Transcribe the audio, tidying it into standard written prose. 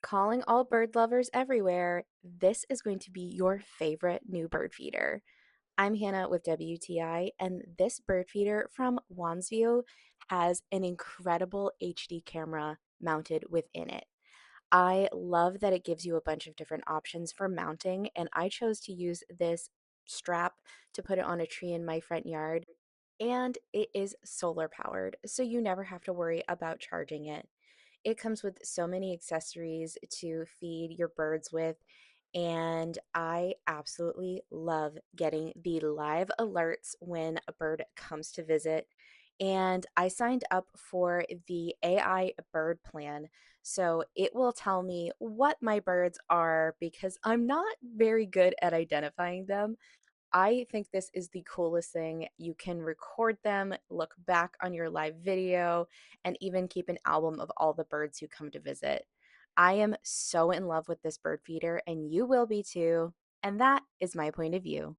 Calling all bird lovers everywhere, this is going to be your favorite new bird feeder. I'm Hannah with WTI, and this bird feeder from wansview has an incredible HD camera mounted within it. I love that it gives you a bunch of different options for mounting, and I chose to use this strap to put it on a tree in my front yard. And it is solar powered, so you never have to worry about charging it. It comes with so many accessories to feed your birds with, and I absolutely love getting the live alerts when a bird comes to visit. And I signed up for the AI bird plan, so it will tell me what my birds are because I'm not very good at identifying them. I think this is the coolest thing. You can record them, look back on your live video, and even keep an album of all the birds who come to visit. I am so in love with this bird feeder, and you will be too. And that is my point of view.